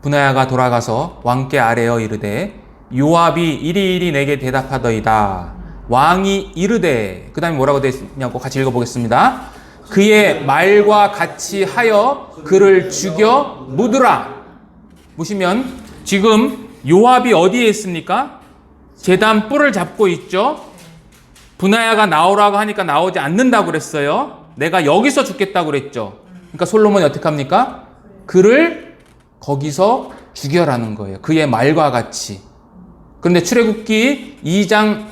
브나야가 돌아가서 왕께 아뢰어 이르되 요압이 이리이리 내게 대답하더이다. 왕이 이르되 그 다음에 뭐라고 되어 있냐고 같이 읽어보겠습니다. 그의 말과 같이 하여 그를 죽여 묻으라. 보시면 지금 요압이 어디에 있습니까? 제단 뿔을 잡고 있죠. 브나야가 나오라고 하니까 나오지 않는다고 그랬어요. 내가 여기서 죽겠다고 그랬죠. 그러니까 솔로몬이 어떻게 합니까? 그를 거기서 죽여라는 거예요. 그의 말과 같이. 그런데 출애굽기 2장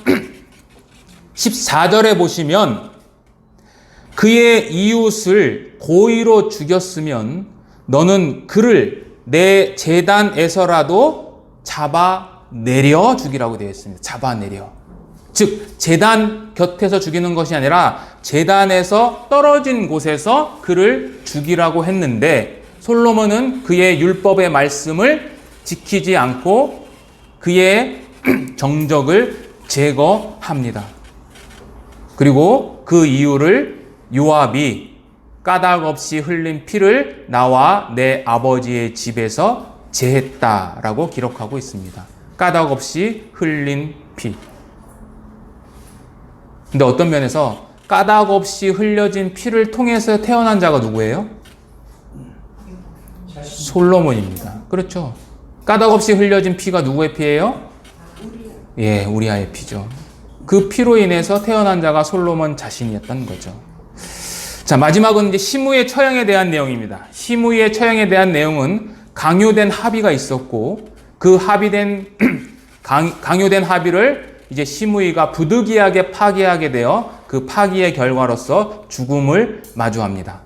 14절에 보시면 그의 이웃을 고의로 죽였으면 너는 그를 내 제단에서라도 잡아내려 죽이라고 되어 있습니다. 잡아내려. 즉 제단 곁에서 죽이는 것이 아니라 제단에서 떨어진 곳에서 그를 죽이라고 했는데 솔로몬은 그의 율법의 말씀을 지키지 않고 그의 정적을 제거합니다. 그리고 그 이유를 요압이 까닭 없이 흘린 피를 나와 내 아버지의 집에서 제했다라고 기록하고 있습니다. 까닭 없이 흘린 피. 근데 어떤 면에서 까닭 없이 흘려진 피를 통해서 태어난 자가 누구예요? 솔로몬입니다. 그렇죠. 까닭 없이 흘려진 피가 누구의 피예요? 예, 우리아의 피죠. 그 피로 인해서 태어난 자가 솔로몬 자신이었던 거죠. 자, 마지막은 이제 시므의 처형에 대한 내용입니다. 시므의 처형에 대한 내용은 강요된 합의가 있었고 그 강요된 합의를 이제 시므이가 부득이하게 파기하게 되어 그 파기의 결과로서 죽음을 마주합니다.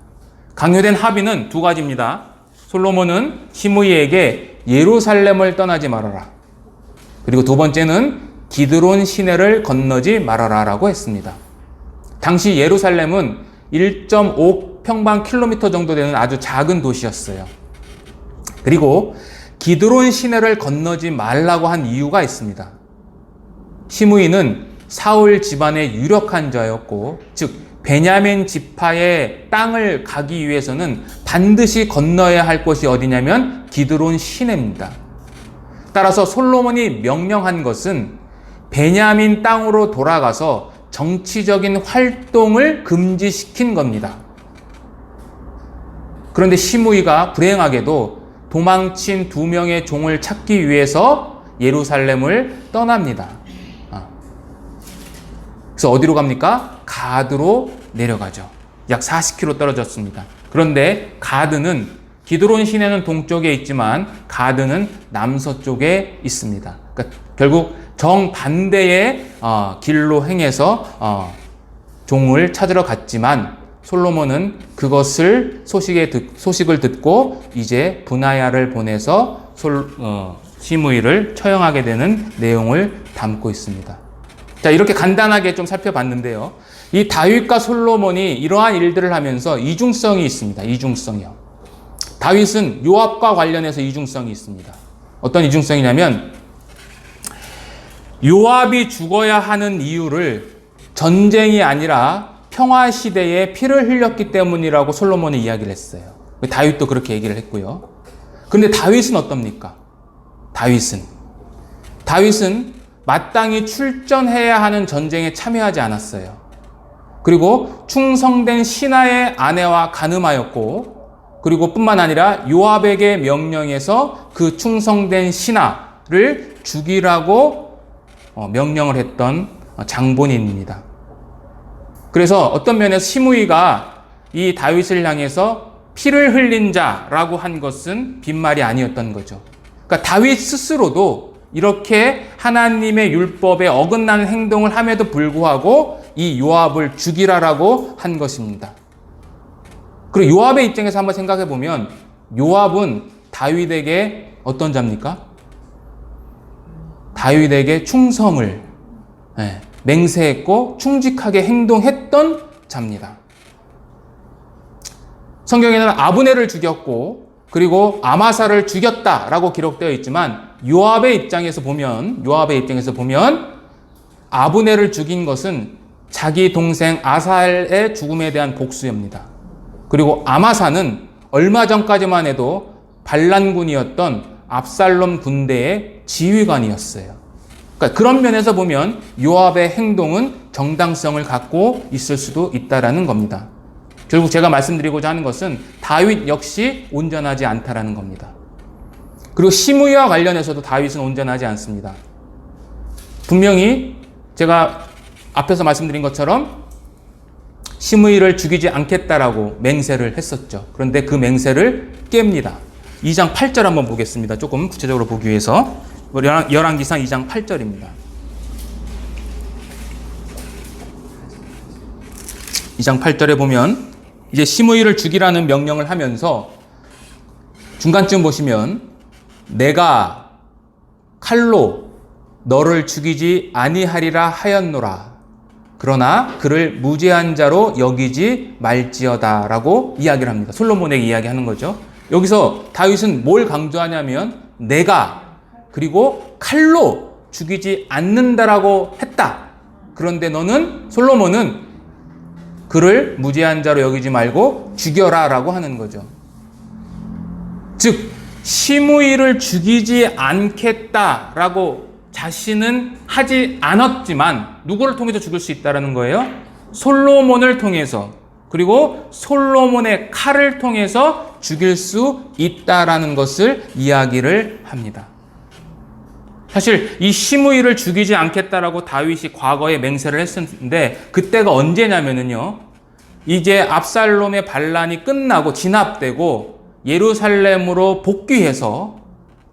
강요된 합의는 두 가지입니다. 솔로몬은 시므이에게 예루살렘을 떠나지 말아라. 그리고 두 번째는 기드론 시내를 건너지 말아라 라고 했습니다. 당시 예루살렘은 1.5 평방 킬로미터 정도 되는 아주 작은 도시였어요. 그리고 기드론 시내를 건너지 말라고 한 이유가 있습니다. 시므이는 사울 집안의 유력한 자였고, 즉 베냐민 지파의 땅을 가기 위해서는 반드시 건너야 할 곳이 어디냐면 기드론 시내입니다. 따라서 솔로몬이 명령한 것은 베냐민 땅으로 돌아가서 정치적인 활동을 금지시킨 겁니다. 그런데 시므이가 불행하게도 도망친 두 명의 종을 찾기 위해서 예루살렘을 떠납니다. 그래서 어디로 갑니까? 가드로 내려가죠. 약 40km 떨어졌습니다. 그런데 가드는 기드론 시내는 동쪽에 있지만 가드는 남서쪽에 있습니다. 그러니까 결국 정반대의 길로 행해서 종을 찾으러 갔지만 솔로몬은 그것을 소식을 듣고 이제 브나야를 보내서 시므이를 처형하게 되는 내용을 담고 있습니다. 자, 이렇게 간단하게 좀 살펴봤는데요. 이 다윗과 솔로몬이 이러한 일들을 하면서 이중성이 있습니다. 이중성이요. 다윗은 요압과 관련해서 이중성이 있습니다. 어떤 이중성이냐면 요압이 죽어야 하는 이유를 전쟁이 아니라 평화 시대에 피를 흘렸기 때문이라고 솔로몬이 이야기를 했어요. 다윗도 그렇게 얘기를 했고요. 그런데 다윗은 어떻습니까? 다윗은 마땅히 출전해야 하는 전쟁에 참여하지 않았어요. 그리고 충성된 신하의 아내와 간음하였고, 그리고 뿐만 아니라 요압에게 명령해서 그 충성된 신하를 죽이라고 명령을 했던 장본인입니다. 그래서 어떤 면에서 시므이가 이 다윗을 향해서 피를 흘린 자라고 한 것은 빈말이 아니었던 거죠. 그러니까 다윗 스스로도 이렇게 하나님의 율법에 어긋나는 행동을 함에도 불구하고 이 요압을 죽이라라고 한 것입니다. 그리고 요압의 입장에서 한번 생각해 보면 요압은 다윗에게 어떤 자입니까? 다윗에게 충성을 맹세했고 충직하게 행동했던 자입니다. 성경에는 아브넬을 죽였고 그리고 아마사를 죽였다라고 기록되어 있지만 요압의 입장에서 보면 아브넬을 죽인 것은 자기 동생 아사엘의 죽음에 대한 복수입니다. 그리고 아마사는 얼마 전까지만 해도 반란군이었던 압살롬 군대의 지휘관이었어요. 그러니까 그런 면에서 보면 요압의 행동은 정당성을 갖고 있을 수도 있다라는 겁니다. 결국 제가 말씀드리고자 하는 것은 다윗 역시 온전하지 않다라는 겁니다. 그리고 시므이와 관련해서도 다윗은 온전하지 않습니다. 분명히 제가 앞에서 말씀드린 것처럼 시므이를 죽이지 않겠다라고 맹세를 했었죠. 그런데 그 맹세를 깹니다. 2장 8절 한번 보겠습니다. 조금 구체적으로 보기 위해서. 열왕기상 2장 8절입니다. 2장 8절에 보면 이제 시므이를 죽이라는 명령을 하면서 중간쯤 보시면 내가 칼로 너를 죽이지 아니하리라 하였노라. 그러나 그를 무죄한 자로 여기지 말지어다 라고 이야기를 합니다. 솔로몬에게 이야기하는 거죠. 여기서 다윗은 뭘 강조하냐면 내가 그리고 칼로 죽이지 않는다라고 했다. 그런데 솔로몬은 그를 무죄한 자로 여기지 말고 죽여라 라고 하는 거죠. 즉 시므이를 죽이지 않겠다라고 자신은 하지 않았지만 누구를 통해서 죽일 수 있다는 거예요? 솔로몬을 통해서, 그리고 솔로몬의 칼을 통해서 죽일 수 있다라는 것을 이야기를 합니다. 사실 이 시므이를 죽이지 않겠다라고 다윗이 과거에 맹세를 했었는데 그때가 언제냐면요, 이제 압살롬의 반란이 끝나고 진압되고 예루살렘으로 복귀해서,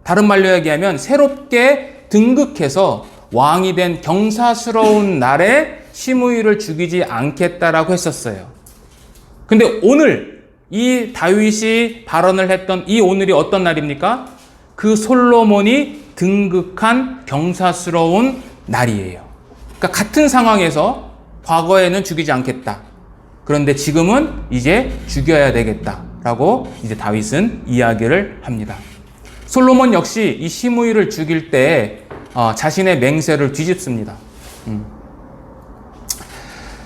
다른 말로 얘기하면 새롭게 등극해서 왕이 된 경사스러운 날에 시므이를 죽이지 않겠다라고 했었어요. 근데 오늘 이 다윗이 발언을 했던 이 오늘이 어떤 날입니까? 그 솔로몬이 등극한 경사스러운 날이에요. 그러니까 같은 상황에서 과거에는 죽이지 않겠다. 그런데 지금은 이제 죽여야 되겠다라고 이제 다윗은 이야기를 합니다. 솔로몬 역시 이 시므이를 죽일 때 자신의 맹세를 뒤집습니다.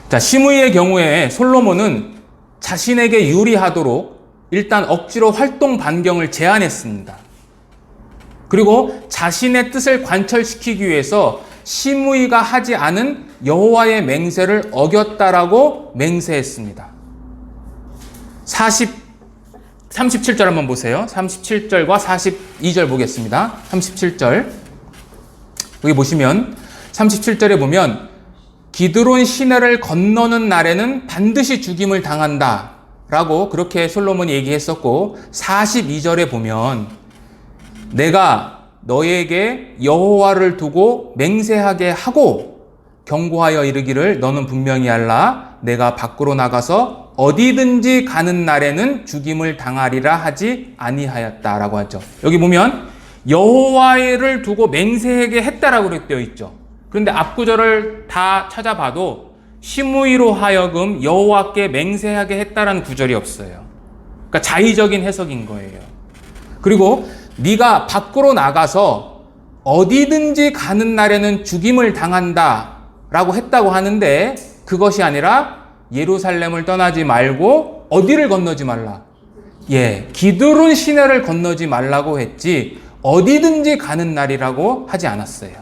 자, 시므이의 경우에 솔로몬은 자신에게 유리하도록 일단 억지로 활동 반경을 제한했습니다. 그리고 자신의 뜻을 관철시키기 위해서 시므이가 하지 않은 여호와의 맹세를 어겼다라고 맹세했습니다. 37절 한번 보세요. 37절과 42절 보겠습니다. 37절. 여기 보시면 37절에 보면 기드론 시내를 건너는 날에는 반드시 죽임을 당한다 라고 그렇게 솔로몬이 얘기했었고, 42절에 보면 내가 너에게 여호와를 두고 맹세하게 하고 경고하여 이르기를 너는 분명히 알라. 내가 밖으로 나가서 어디든지 가는 날에는 죽임을 당하리라 하지 아니하였다라고 하죠. 여기 보면 여호와를 두고 맹세하게 했다라고 되어 있죠. 그런데 앞구절을 다 찾아봐도 시므이로 하여금 여호와께 맹세하게 했다라는 구절이 없어요. 그러니까 자의적인 해석인 거예요. 그리고 네가 밖으로 나가서 어디든지 가는 날에는 죽임을 당한다 라고 했다고 하는데, 그것이 아니라 예루살렘을 떠나지 말고 어디를 건너지 말라? 기드론 시내를 건너지 말라고 했지 어디든지 가는 날이라고 하지 않았어요.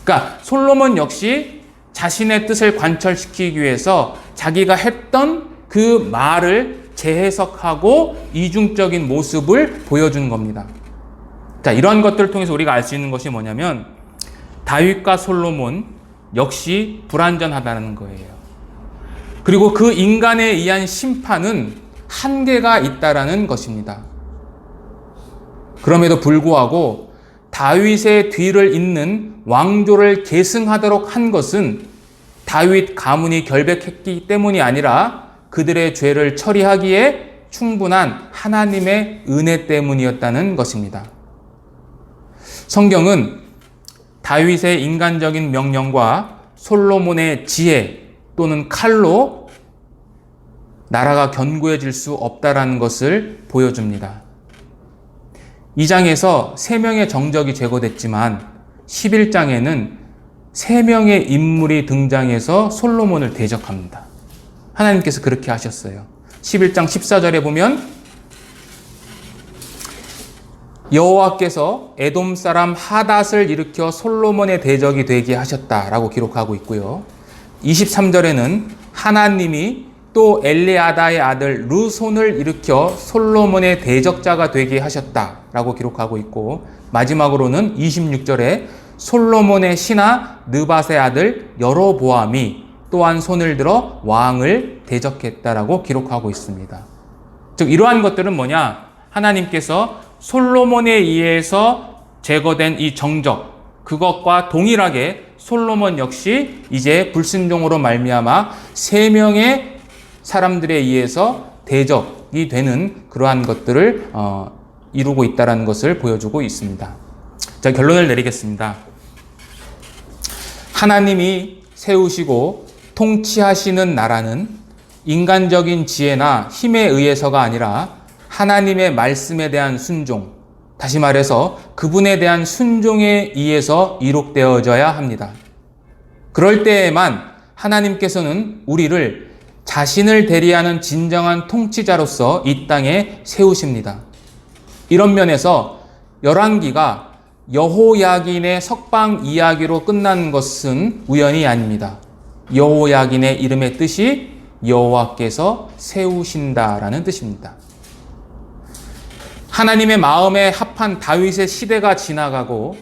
그러니까 솔로몬 역시 자신의 뜻을 관철시키기 위해서 자기가 했던 그 말을 재해석하고 이중적인 모습을 보여주는 겁니다. 자, 이런 것들을 통해서 우리가 알 수 있는 것이 뭐냐면 다윗과 솔로몬 역시 불완전하다는 거예요. 그리고 그 인간에 의한 심판은 한계가 있다라는 것입니다. 그럼에도 불구하고 다윗의 뒤를 잇는 왕조를 계승하도록 한 것은 다윗 가문이 결백했기 때문이 아니라 그들의 죄를 처리하기에 충분한 하나님의 은혜 때문이었다는 것입니다. 성경은 다윗의 인간적인 명령과 솔로몬의 지혜 또는 칼로 나라가 견고해질 수 없다라는 것을 보여줍니다. 2장에서 3명의 정적이 제거됐지만 11장에는 3명의 인물이 등장해서 솔로몬을 대적합니다. 하나님께서 그렇게 하셨어요. 11장 14절에 보면 여호와께서 에돔 사람 하닷을 일으켜 솔로몬의 대적이 되게 하셨다라고 기록하고 있고요. 23절에는 하나님이 또 엘리아다의 아들 르손을 일으켜 솔로몬의 대적자가 되게 하셨다라고 기록하고 있고, 마지막으로는 26절에 솔로몬의 신하 느밧의 아들 여로보암이 또한 손을 들어 왕을 대적했다라고 기록하고 있습니다. 즉 이러한 것들은 뭐냐? 하나님께서 솔로몬에 의해서 제거된 이 정적, 그것과 동일하게 솔로몬 역시 이제 불순종으로 말미암아 3명의 사람들에 의해서 대적이 되는 그러한 것들을 이루고 있다는 것을 보여주고 있습니다. 자, 결론을 내리겠습니다. 하나님이 세우시고 통치하시는 나라는 인간적인 지혜나 힘에 의해서가 아니라 하나님의 말씀에 대한 순종, 다시 말해서 그분에 대한 순종에 의해서 이룩되어져야 합니다. 그럴 때에만 하나님께서는 우리를 자신을 대리하는 진정한 통치자로서 이 땅에 세우십니다. 이런 면에서 열왕기가 여호야긴의 석방 이야기로 끝난 것은 우연이 아닙니다. 여호야긴의 이름의 뜻이 여호와께서 세우신다라는 뜻입니다. 하나님의 마음에 합한 다윗의 시대가 지나가고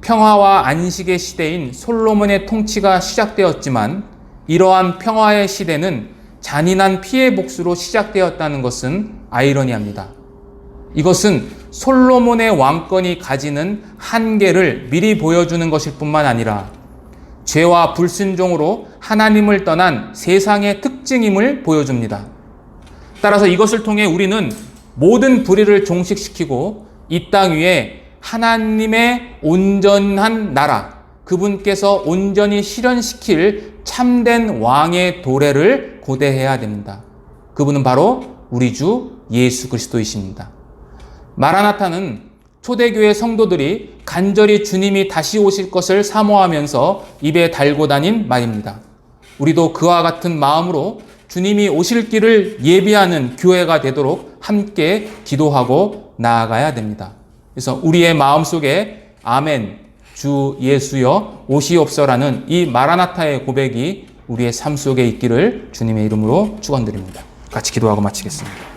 평화와 안식의 시대인 솔로몬의 통치가 시작되었지만 이러한 평화의 시대는 잔인한 피해 복수로 시작되었다는 것은 아이러니합니다. 이것은 솔로몬의 왕권이 가지는 한계를 미리 보여주는 것일 뿐만 아니라 죄와 불순종으로 하나님을 떠난 세상의 특징임을 보여줍니다. 따라서 이것을 통해 우리는 모든 불의를 종식시키고 이 땅 위에 하나님의 온전한 나라, 그분께서 온전히 실현시킬 참된 왕의 도래를 고대해야 됩니다. 그분은 바로 우리 주 예수 그리스도이십니다. 마라나타는 초대교회 성도들이 간절히 주님이 다시 오실 것을 사모하면서 입에 달고 다닌 말입니다. 우리도 그와 같은 마음으로 주님이 오실 길을 예비하는 교회가 되도록 함께 기도하고 나아가야 됩니다. 그래서 우리의 마음속에 아멘, 주 예수여 오시옵소라는 이 마라나타의 고백이 우리의 삶 속에 있기를 주님의 이름으로 축원드립니다. 같이 기도하고 마치겠습니다.